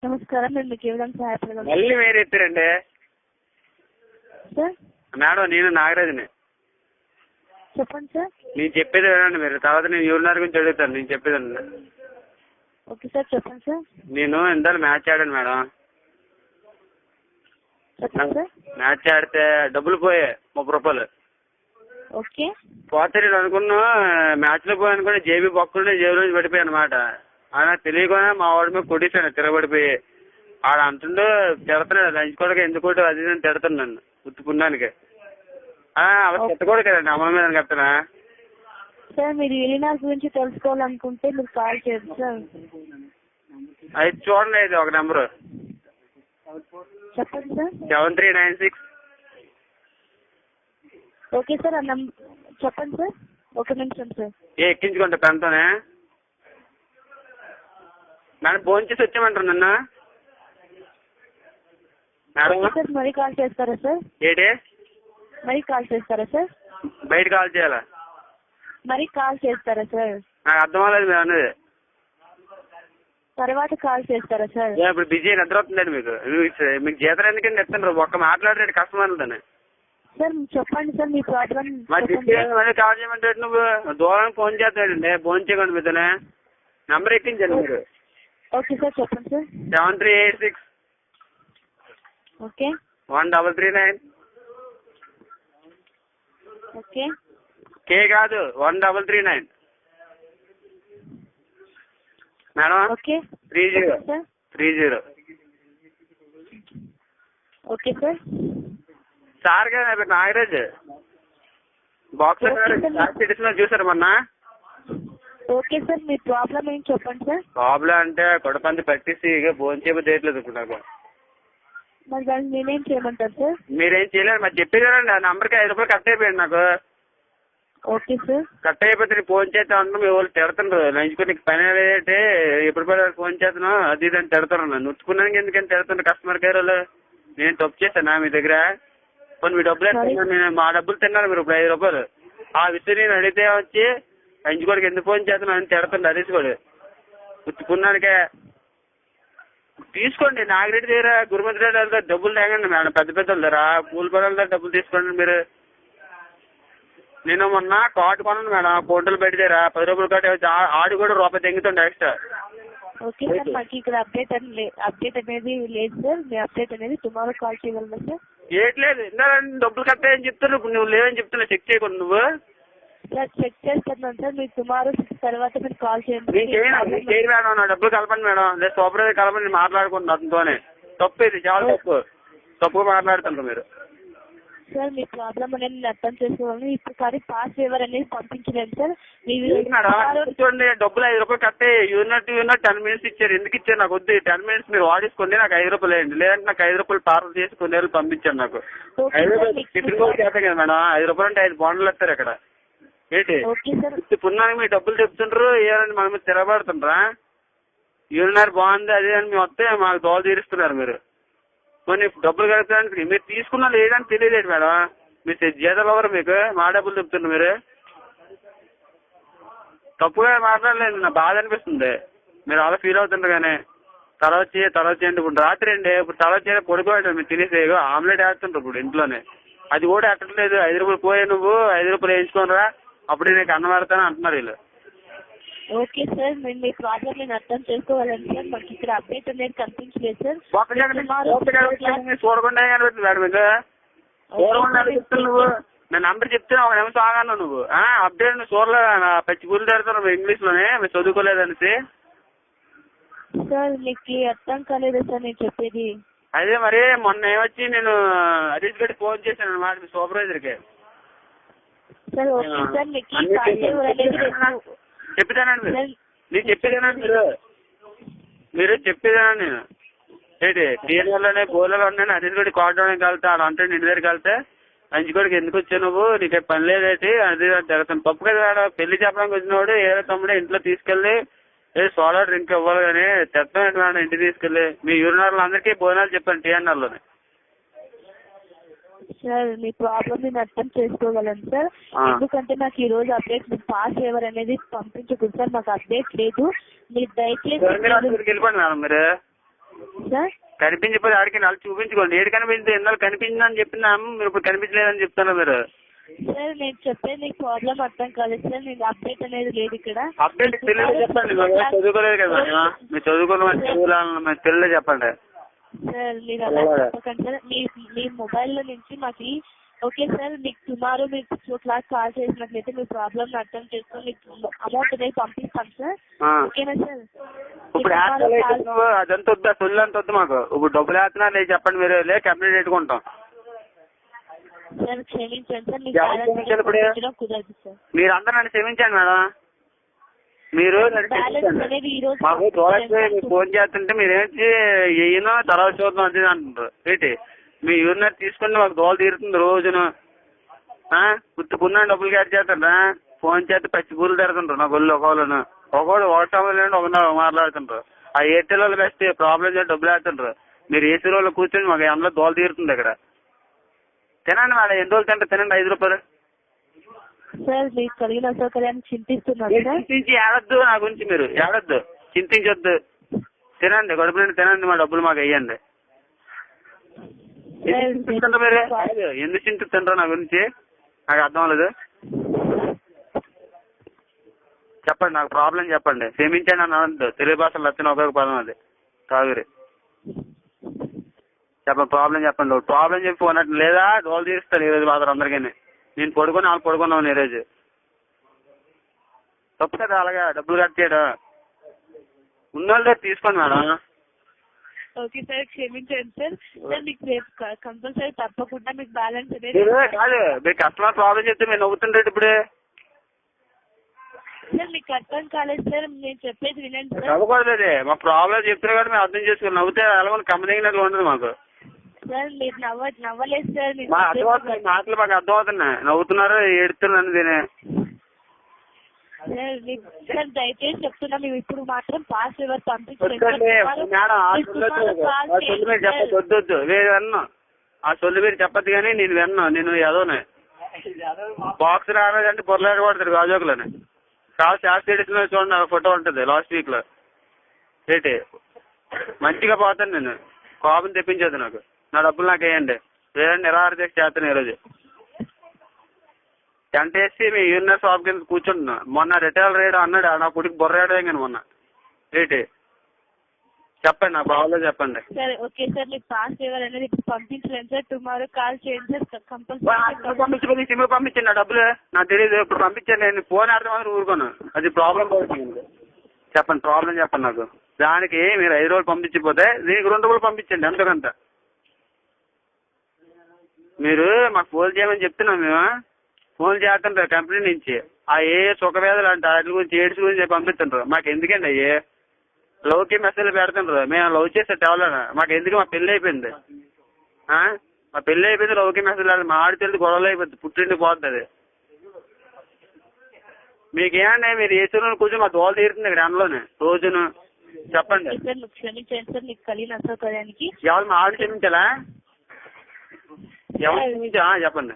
నమస్కారం, నేను మీకు ఏ విధంగా సహాయపడగలను? మళ్ళీ మీరు ఎత్తారండి సార్ మేడం. నేను నాగరాజుని. చెప్పండి సార్. నేను చెప్పేది వినండి మీరు. తర్వాత నేను యూరినర్ గురించి అడుగుతాను. నేను చెప్పేదండి. ఓకే సార్, చెప్పండి సార్. నేను ఇందాక మ్యాచ్ ఆడాను మేడం. చెప్పండి సార్. మ్యాచ్ ఆడితే డబ్బులు పోయాయి 30 రూపాయలు. ఓకే. పోతే నేను అనుకున్నా మ్యాచ్ లో పోయాను కూడా జేబీ బొక్కలు జేబు నుంచి పడిపోయాయి అనమాట. ఆయన తెలియకుండా మా వాడి మీద కొట్టేశాను తిరగబడిపోయి. ఆడ అంటుండో తిడతాడు లంచ్ కూడా ఎందుకు అది నేను తిడతాను నన్ను ఉత్తుకున్నానికి. అలా తిట్టకూడదు కదండి అమ్మ మీద కట్టనా. సార్ మీరు యూరినార్ గురించి తెలుసుకోవాలనుకుంటే మీరు కాల్ చేయండి సార్. అది చూడండి, ఇది ఒక నెంబరు. చెప్పండి సార్. 7396. ఓకే సార్, ఆ నెంబర్ చెప్పండి సార్. ఒక నిమిషం సార్. ఎక్కించుకుంటా పెన్తోనే మేడం. ఫోన్ చేసి వచ్చామంటారు నన్ను మేడం. సార్ మరీ కాల్ చేస్తారా సార్? ఏంటి మరీ కాల్ చేస్తారా సార్? బయట కాల్ చేయాలా? మరీ కాల్ చేస్తారా సార్? నాకు అర్థం అవ్వలేదు మీరు అన్నది. తర్వాత కాల్ చేస్తారా సార్? ఇప్పుడు బిజీ నిద్ర వస్తుందండి మీకు. మీకు జీతం ఎందుకంటే చెప్తాను ఒక్క మాట్లాడేది కష్టమవుతుందని. సార్ చెప్పండి సార్, మీ ప్రాబ్లం మళ్ళీ కాల్ చేయమంటే నువ్వు దూరం ఫోన్ చేస్తాడండి. ఫోన్ చేయకండి మీతోనే. నెంబర్ ఎక్కించండి మీరు. ఓకే సార్, చెప్పండి సార్. 7386. ఓకే. 1339. ఓకే. కే కాదు 1339 madam. Okay. 30. Okay sir. Sir గారు నాగరాజ్ బాక్సర్ చూసారు మొన్న. ఓకే సార్, మీ ప్రాబ్లం ఏంటి చెప్పండి సార్. ప్రాబ్లం అంటే కొడపంది పట్టేసి ఇక భోజనం చేయలేదు ఇప్పుడు నాకు. మరి దాన్ని నేనేం చేయమంటారు సార్? మీరేం చేయలేదు మరి చెప్పేదారండి. ఆ నంబర్కి 5 రూపాయలు కట్ అయిపోయింది నాకు. Okay sir. కట్ అయిపోతే నేను ఫోన్ చేస్తా ఉంటాను. మీ వాళ్ళు తిడతారు లంచుకుని నీకు పని ఏంటంటే ఎప్పుడు పడే ఫోన్ చేస్తాను అది ఇది అని తిడతారు. నన్ను నొచ్చుకున్నాను ఎందుకని తిడతాను కస్టమర్ కేర్ వాళ్ళు. నేను తప్పు చేశానా మీ దగ్గర? కొన్ని మీ డబ్బులు ఎత్తాను. నేను మా డబ్బులు తిన్నాను మీరు ఇప్పుడు 5 రూపాయలు. ఆ విషయం నేను అడిగితే వచ్చి లంచుకోడికి ఎందుకు ఫోన్ చేస్తాను అని తిడతాను. హరీష్కోడు ఉత్తుకున్నానికే తీసుకోండి. నాగిరెడ్డి దగ్గర గురుమతి రెడ్డి దగ్గర డబ్బులు తేగండి మేడం. పెద్ద పెద్ద దగ్గర కూలి పనుల దగ్గర డబ్బులు తీసుకోండి మీరు. నేను మొన్న కార్డు కొన్నాను మేడం. కోటలు బయట దగ్గర 10 రూపాయలు కార్డు ఆడు కూడా రూపాయి తెంగుతుండే ఎక్స్ట్రా. ఓకే సార్, మాకు ఇక్కడ అప్డేట్ అనేది లేదు సార్. మీ అప్డేట్ అనేది టుమారో కాల్ చేయగలరా సార్? ఏట్లేదు ఇందా డబ్బులు కట్టాయని చెప్తాను. ఇప్పుడు నువ్వు లేవని చెప్తున్నా. చెక్ చేయకుండా నువ్వు సార్ చెక్ చేస్తున్నాను సార్. మీరు టుమారో 6 తర్వాత మీరు కాల్ చేయండి. చేయండి మేడం. నా డబ్బులు కలపండి మేడం. లేదు సూపర్వైజర్ కలపండి. మాట్లాడుకుంటున్నా అతనితోనే. తప్పు ఇది చాలా తప్పుగా మాట్లాడుతుంటారు మీరు. సార్ మీ ప్రాబ్లం అనేది నేను అర్థం చేసుకోవాలి. ఇప్పుడు కానీ పాస్ వేవర్ అనేది పంపించలేదు సార్. చూడండి డబ్బులు 5 రూపాయలు కట్టే యూనిట్ 10 మినిట్స్ ఇచ్చారు. ఎందుకు ఇచ్చారు నాకు వద్దు. 10 మినిట్స్ మీరు వాడేసుకోండి. నాకు 5 రూపాయలు వేయండి. లేదంటే నాకు 5 రూపాయలు పార్సల్ చేసి కొన్ని రోజులు పంపించారు. నాకు 5 రూపాయలు టిఫిన్ కూడా చేస్తాను కదా మేడం. 5 రూపాయలు అంటే 5 బాండ్లు వస్తారు ఇక్కడ. ఏంటి పున్నానికి మీ డబ్బులు చెప్తుండ్రు ఏమని మన మీద తిరగబడుతుండ్రా? యూరినర్ బాగుంది అదే అని మీ వస్తే మాకు దోల తీరుస్తున్నారు మీరు. కొన్ని డబ్బులు కడతానికి మీరు తీసుకున్నా లేదని తెలియలేదు మేడం. మీరు జీతాలు ఎవరు మీకు? మా డబ్బులు చెప్తున్నారు మీరు. తప్పుగా మాట్లాడలేదు. నా బాధ అనిపిస్తుంది. మీరు అలా ఫీల్ అవుతుండ్రు కానీ తర్వాత చేయండి. ఇప్పుడు రాత్రి అండి. ఇప్పుడు తర్వాత చేయాలి పడుకోవడం మీరు తినేసి ఆమ్లెట్ వేస్తుంటారు ఇప్పుడు ఇంట్లోనే. అది కూడా ఎట్టట్లేదు. 5 రూపాయలు పోయే నువ్వు 5 రూపాయలు వేయించుకోనరా అప్పుడే నీకు అన్నం పెడతాను అంటున్నారు వీళ్ళు. ఓకే సార్, మేము మీ ప్రాబ్లం నేను అర్థం చేసుకోవాలని సార్. మాకు ఇక్కడ అప్డేట్ అనేది కనిపించలేదు సార్. చూడకుండా కనిపిస్తుంది మేడం. మీకు చూడకుండా చెప్తాను నువ్వు. నా నంబర్ చెప్తే ఒక నిమిషం ఆగాను నువ్వు. అప్డేట్ నువ్వు చూడలే. పచ్చి పూలు తెరుతాను ఇంగ్లీష్ లోనే. మీరు చదువుకోలేదనేసి. సార్ మీకు అర్థం కాలేదు సార్ నేను చెప్పేది. అదే మరి మొన్న ఏమొచ్చి నేను హరీష్ గడ్డి ఫోన్ చేశాను అనమాట మీ సూపర్వైజర్కి. సార్ ఓకే సార్, మీకు చెప్పేదానండి నేను చెప్పేదానండి మీరు చెప్పేదానండి నేను. ఏంటి టీఎన్ఆర్లోనే గోలలో ఉన్నాను. హరీష్ గడ్డి కోటడానికి వెళ్తా అలా అంటే ఇంటి దగ్గరికి వెళ్తే లంచ్కోడికి ఎందుకు వచ్చావు నువ్వు? నీకు పని లేదేంటి అది జరుగుతుంది. తప్పు కదా. పెళ్లి చెప్పడానికి వచ్చినవాడు ఏదో తమ్ముడే ఇంట్లో తీసుకెళ్ళి సోడా డ్రింక్ ఇవ్వాలి కానీ చెప్తానండి మేడం. ఇంటికి తీసుకెళ్ళి మీ యూరినర్లు అందరికీ భోజనాలు చెప్పాను టీఎన్ఆర్లోనే. సార్ మీ ప్రాబ్లం నేను అర్థం చేసుకోగలను సార్. ఎందుకంటే నాకు ఈ రోజు అప్డేట్ పాస్ ఫేవర్ అనేది పంపించకూడదు సార్. మాకు అప్డేట్ లేదు. మీరు దయచేసి వెళ్ళిపోండి మేడం. మీరు సార్? కనిపించకపోతే ఆడికి వాళ్ళు చూపించుకోండి. ఏడు కనిపించింది ఇందాక కనిపించిందని చెప్పిందా మీరు ఇప్పుడు కనిపించలేదని చెప్తున్నారు మీరు. సార్ నేను చెప్పేది నీకు ప్రాబ్లం అర్థం కాలేదు సార్. నీకు అప్డేట్ అనేది లేదు ఇక్కడ. అప్డేట్ తెలియదు చెప్పండి. చదువుకోలేదు కదా మీరు చదువుకోవాలి తెలియదు చెప్పండి సార్. మీరు అలా చెప్పకండి సార్. మీ మొబైల్లో నుంచి మాకు ఓకే సార్. మీకు టుమారో మీకు క్లాస్ కాల్ చేసినట్లయితే మీ ప్రాబ్లమ్ అర్థం చేసుకొని మీకు అమౌంట్ అనేది పంపిస్తాం సార్. ఓకేనా సార్? ఇప్పుడు అదంతా వద్దా సొల్లు అంత వద్దు మాకు. ఇప్పుడు డబ్బులు వేస్తున్నా లేదు చెప్పండి. మీరు లే కంప్లీట్ పెట్టుకుంటాం సార్. క్షమించండి సార్. మీకు కుదరదు సార్. మీరు అందరూ నన్ను క్షమించండి మేడం. మీరు మాకు ఫోన్ చేస్తుంటే మీరేంటి ఏయినో తర్వాత చూద్దాం అది అంటారు ఏంటి. మీ యూరినర్ తీసుకుని మాకు దోల తీరుతుంది రోజును. గుర్తుకున్నా డబ్బులు క్యాట్ చేస్తారా? ఫోన్ చేస్తే పచ్చి పూలు తిరుగుతుంటారు నా గొల్లు ఒకళ్ళను. ఒకడు వాట్సాప్ ఒక మాట్లాడుతుంటారు. ఆ ఎయిర్టెల్ వాళ్ళు బెస్ట్ ప్రాబ్లం చేసి డబ్బులు వేస్తుంటారు. మీరు ఏసీ రోజులు కూర్చొని మాకు అందులో దోల తీరుతుంది ఇక్కడ. తినండి మేడం. ఎన్ని రోజులు తింటే తినండి. 5 రూపాయలు సార్. మీకు కలిగిన అసౌకర్యాన్ని చింతిస్తున్నారు. చింతించి ఏడొద్దు నా గురించి. మీరు ఏడొద్దు, చింతించొద్దు. తినండి, కడుపు నుండి తినండి. మా డబ్బులు మాకు వేయండి. మీరు ఎందుకు చింతిస్తుంటారు నా గురించి? నాకు అర్థం లేదు. చెప్పండి నాకు ప్రాబ్లం చెప్పండి. క్షమించండి అని అనద్దు. తెలుగు భాషలో వచ్చిన ఒక పదం అది కావేరి. చెప్పండి ప్రాబ్లం చెప్పండి. ప్రాబ్లం చెప్పి పోనట్టు లేదా డోలు తీరుస్తాను ఈరోజు మాత్రం అందరికీ. నేను పడుకొని వాళ్ళు పడుకున్నాను ఈరోజు. తప్పు కదా అలాగా డబ్బులు కట్ చేయడం. ఉన్నోళ్ళ తీసుకోండి మేడం. Okay sir. క్షమించండి సార్. సార్ మీకు రేపు కంపల్సరీ తప్పకుండా మీకు బ్యాలెన్స్ అనేది కాదు. మీరు కస్టమర్ ప్రాబ్లం చెప్తే మీరు నవ్వుతుంటారు ఇప్పుడే. సార్ మీకు అర్థం కాలేదు సార్. నేను చెప్పేది వినండి సార్. నవ్వకూడదు. మా ప్రాబ్లం చెప్తున్నా కూడా మేము అర్థం చేసుకోవాలి. నవ్వుతే ఎలా కంపెనీ ఉండదు మాకు. సార్ మీరు నవ్వలేదు సార్. అర్థమవుతున్నాయి మాటలు మాకు అర్థమవుతున్నాయి. నవ్వుతున్నారు ఏడుతున్నారు దీని. సార్ దయచేసి చెప్తున్నా మేము ఇప్పుడు మాత్రం పాస్ ఎవరు పంపించండి వద్దు. వేరే విన్నా ఆ సొల్లు మీరు చెప్పద్దు కానీ నేను విన్నా. నేను ఏదోనే బాక్స్ రాలేదంటే పొరలాడకూడదు గాజోకులని. కాదు శాస్త్రీయ చూడండి ఫోటో ఉంటుంది లాస్ట్ వీక్ లో. ఏంటి మంచిగా పోతాను నేను. కోపం తెప్పించదు నాకు. నా డబ్బులు నాకు వేయండి. లేదండి నిరాహార దీక్ష చేస్తాను ఈరోజు. టెంట్ వేసి మీ యూరినర్ షాప్ కింద కూర్చుంటున్నా. మొన్న రిటైల్ రేట్ అన్నాడు నా కుడికి బొర్రాడే కానీ మొన్న ఏంటి చెప్పండి. నా బావలో చెప్పండి. సరే ఓకే సార్. మీకు పాస్ ఫేవర్ అనేది ఇప్పుడు పంపించలేను సార్. టుమారో కాల్ చేయండి సార్. కంపల్సరీ పంపించుకొని సిమ్ పంపించండి. నా డబ్బులు నాకు తెలియదు. ఇప్పుడు పంపించండి. నేను ఫోన్ ఆడదాం మాత్రం ఊరుకోను. అది ప్రాబ్లం పోతుంది. చెప్పండి ప్రాబ్లం చెప్పండి నాకు. దానికి మీరు 5 రోజులు పంపించిపోతే దీనికి 2 రోజులు పంపించండి. ఎంతకంత మీరు మాకు ఫోన్ చేయమని చెప్తున్నాం. మేము ఫోన్ చేస్తుంటారు కంపెనీ నుంచి. ఆ ఏ సుఖవేదలు అంటే వాటి గురించి ఎయిడ్స్ గురించి పంపిస్తుంటారు. మాకు ఎందుకండి అయ్యే లవ్కి మెసేజ్లు పెడుతుంటారు. మేము లవ్ చేస్తే తేవలేనా? మాకు ఎందుకు? మా పెళ్ళి అయిపోయింది. మా పెళ్ళి అయిపోయింది. లవ్కి మెసేజ్ మా ఆడితే గొడవలు అయిపోద్ది. పుట్టింటి పోతుంది. మీకేమండి మీరు ఏ రోజు కూర్చొని మా దోలు తీరుతుంది ఇక్కడ ఎండలోనే రోజును. చెప్పండి. క్షమించండి సార్. మీకు కలిగిన అసౌకర్యానికి ఎవరు మా ఆవిడ క్షమించాలా? ఎవరు క్షమించా చెప్పండి.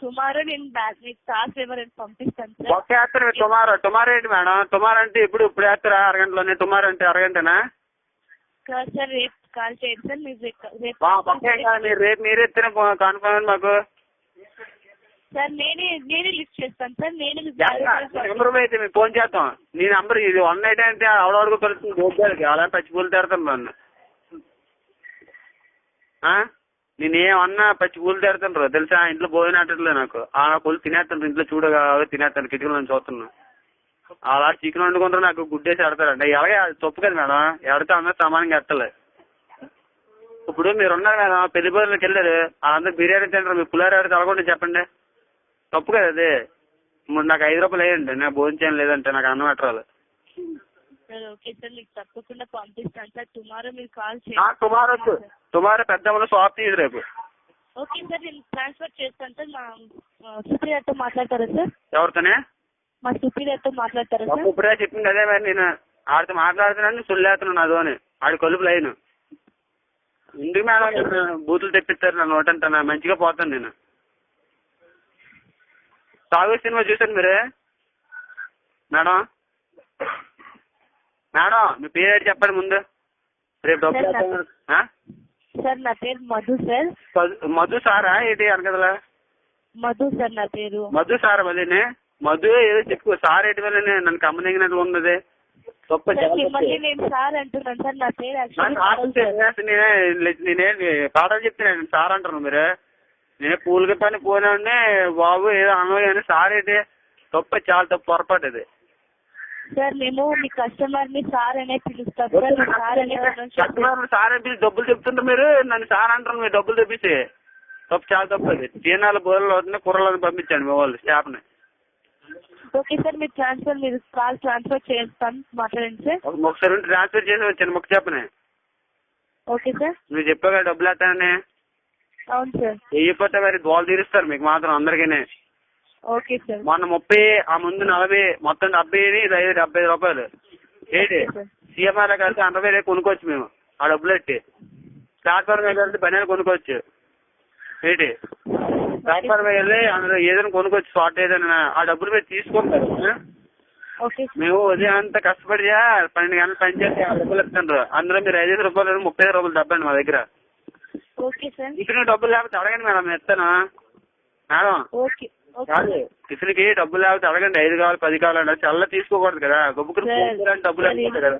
టుమారో నేను పాస్ ఫేవర్ అని పంపిస్తాను సార్. ఒక్క వేస్తారు టుమారో. టుమారో ఏంటి మేడం? టుమారో అంటే ఇప్పుడు వేస్తారా? అరగంటలోనే. టుమారో అంటే అరగంటనా? సార్ రేపు కాల్ చేయండి సార్. మీరు రేపు మీరే ఇస్తేనే కన్ఫర్మ్ మాకు. సార్ నేనే లిస్ట్ చేస్తాను సార్. నెంబర్ అయితే మేము ఫోన్ చేస్తాం. నీ నెంబర్ ఇది 1 అంటే ఆవిడకు కలుస్తుంది. అలా పచ్చి పూలు తెరతాను నన్ను. నేనేమన్నా పచ్చి పూలు తెరుతుంటారు తెలుసా? ఇంట్లో భోజనం నాకు. ఆ పూలు తినేస్తాను. ఇంట్లో చూడగా తినేస్తాను. కిటికీలో చూస్తున్నా. అలా చికెన్ వండుకుంటారు. నాకు గుడ్డేసి ఆడతారండి. ఎలాగే తప్పు కదా మేడం. ఎవరితో అందరూ సమానంగా ఎట్టలేదు. ఇప్పుడు మీరు ఉన్నారు కదా పెళ్లి భోజనాలకు వెళ్ళారు. అందరూ బిర్యానీ తింటారు. మీరు పులిహోర ఆడితే అలగొండి చెప్పండి. తప్పు కదా అది. నాకు 5 రూపాయలు వేయండి. నాకు భోజనం చేయడం లేదంటే నాకు అన్నం పెట్టరాలి. Okay sir. మీకు తప్పకుండా పంపిస్తాను సార్. టుమారో మీరు కాల్ చేయండి. టుమారో పెద్ద షాప్ తీయదు రేపు. Okay sir. నేను ట్రాన్స్ఫర్ చేస్తాను సార్. మా సుపీరియర్తో మాట్లాడతారా సార్? ఎవరితోనే? మా సుపీరియర్తో మాట్లాడతారా సార్? ఇప్పుడే చెప్పింది అదే మరి. నేను ఆడితో మాట్లాడుతున్నాను. సుల్లేస్తున్నాను అదోని. ఆడి కొలుపు లేను. ఎందుకు మేడం బూతులు తెప్పిస్తారు నా నోటంతా? మంచిగా పోతాను నేను. సాగు సినిమా చూసాను మీరు మేడం? మేడం మీ పేరు చెప్పండి ముందు. రేపు డబ్బులు సార్ నా పేరు మధు సార్. మధు సారా ఏంటి అనకదలా? మధు సార్ నా పేరు. మధు సారా? మళ్ళీ మధు ఏదో చెప్పు, సార్ ఏంటి వల్ల నన్ను కమ్మనిగినట్టు ఉన్నది. నేను సార్ అంటున్నాను సార్. నా పేరు నేనే పాఠాలు చెప్తున్నాను, సార్ అంటారు మీరు. నేనే పూలకి పని పోయినా బాబు ఏదో అనగానే సార్ ఏంటి? తప్పు, చాలా తప్పు, పొరపాటు ఇది సార్. మేము మీ కస్టమర్ ని సార్ అనే పిలుస్తాం సార్. సార్ అనే సార్ అని పిలిచి డబ్బులు చెప్తుంటారు మీరు, నన్ను సార్ అంటారు. మీరు డబ్బులు తెప్పిస్తే తప్పు, చాలా తప్పు అది. చీనాల బోర్లు అవుతుంది, కుర్రలను పంపించండి మీ వాళ్ళు స్టాఫ్ ని. ఓకే సార్, మీరు కాల్ ట్రాన్స్ఫర్ చేస్తాను, మాట్లాడండి సార్. ఒకసారి ట్రాన్స్ఫర్ చేసి వచ్చాను, మొక్క చెప్పనే. Okay sir. నువ్వు చెప్పావు డబ్బులు వేస్తానని. అవును సార్. వెయ్యిపోతే మరి దోలు తీరుస్తారు మీకు మాత్రం అందరికీ. Okay sir. మొన్న 30, ఆ ముందు 40, మొత్తం 70, ఇది 75 రూపాయలు. ఏంటి సీఎంఆర్ కలిసి 100 కొనుక్కోవచ్చు మేము ఆ డబ్బులు పెట్టి. ప్లాట్ఫామ్ మీద కలిసి బనీలు కొనుక్కోవచ్చు. ఏంటి ప్లాట్ఫామ్ మీద వెళ్ళి అందులో ఏదైనా కొనుక్కోవచ్చు, షార్ట్ ఏదైనా. ఆ డబ్బులు పెట్టి తీసుకుంటారు. మేము ఉదయం అంతా కష్టపడి 12 గంటలు పని చేసి ఆ డబ్బులు ఇస్తుంటారు. అందులో మీరు 5 రూపాయలు 35 రూపాయలు డబ్బండి మా దగ్గర. టిఫిన్ డబ్బులు లేకపోతే అడగండి మేడం, నేను ఇస్తాను మేడం. కాదు, టిఫిన్ కి డబ్బులు లేకపోతే అడగండి. 5 కావాలి 10 కావాలంటే చల్ల తీసుకోకూడదు కదా. గొప్పకి డబ్బులు వేస్తారు కదా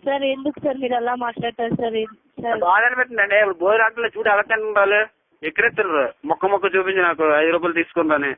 సార్. ఎందుకు సార్ మీరు అలా మాట్లాడతారు సార్? బాగా పెట్టండి. ఇప్పుడు భోజనం అంటే చూడు ఎలా తింటారు, ఎక్కడెత్తారు. మొక్క చూపించి నాకు 5 రూపాయలు తీసుకుంటాను.